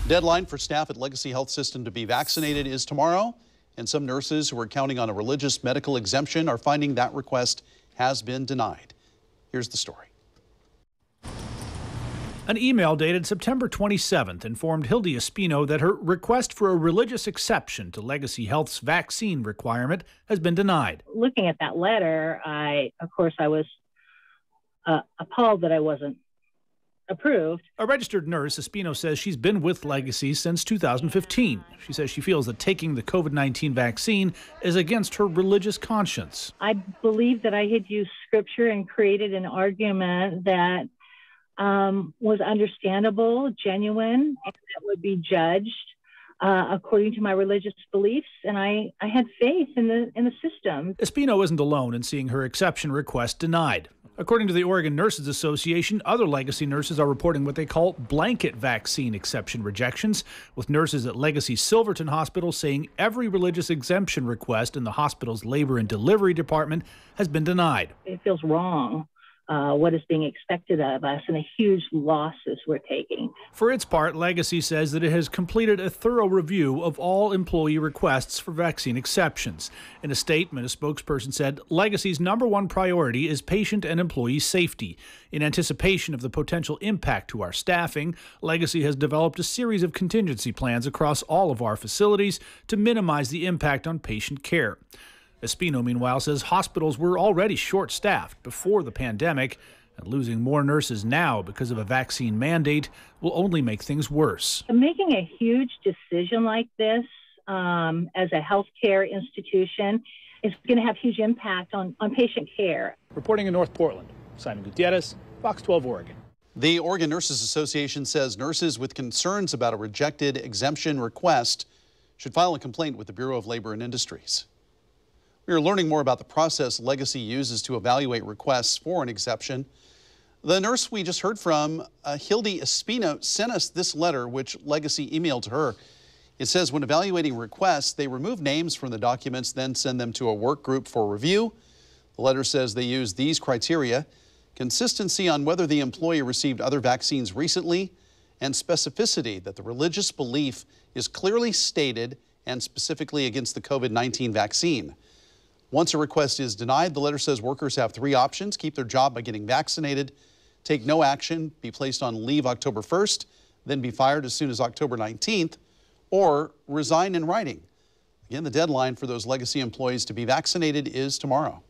Deadline for staff at Legacy Health System to be vaccinated is tomorrow, and some nurses who are counting on a religious medical exemption are finding that request has been denied. Here's the story. An email dated September 27th informed Hildy Espino that her request for a religious exception to Legacy Health's vaccine requirement has been denied. Looking at that letter, I was appalled that I wasn't approved. A registered nurse, Espino says she's been with Legacy since 2015. She says she feels that taking the COVID-19 vaccine is against her religious conscience. I believe that I had used scripture and created an argument that was understandable, genuine, and that would be judged according to my religious beliefs, and I had faith in the system. Espino isn't alone in seeing her exception request denied. According to the Oregon Nurses Association, other Legacy nurses are reporting what they call blanket vaccine exception rejections, with nurses at Legacy Silverton Hospital saying every religious exemption request in the hospital's labor and delivery department has been denied. It feels wrong. What is being expected of us and the huge losses we're taking. For its part, Legacy says that it has completed a thorough review of all employee requests for vaccine exceptions. In a statement, a spokesperson said Legacy's #1 priority is patient and employee safety. In anticipation of the potential impact to our staffing, Legacy has developed a series of contingency plans across all of our facilities to minimize the impact on patient care. Espino, meanwhile, says hospitals were already short-staffed before the pandemic, and losing more nurses now because of a vaccine mandate will only make things worse. Making a huge decision like this as a healthcare institution is going to have huge impact on patient care. Reporting in North Portland, Simon Gutierrez, Fox 12 Oregon. The Oregon Nurses Association says nurses with concerns about a rejected exemption request should file a complaint with the Bureau of Labor and Industries. We are learning more about the process Legacy uses to evaluate requests for an exception. The nurse we just heard from, Hildy Espino, sent us this letter, which Legacy emailed to her. It says when evaluating requests, they remove names from the documents, then send them to a work group for review. The letter says they use these criteria: consistency on whether the employee received other vaccines recently, and specificity that the religious belief is clearly stated and specifically against the COVID-19 vaccine. Once a request is denied, the letter says workers have 3 options: keep their job by getting vaccinated, take no action, be placed on leave October 1st, then be fired as soon as October 19th, or resign in writing. Again, the deadline for those Legacy employees to be vaccinated is tomorrow.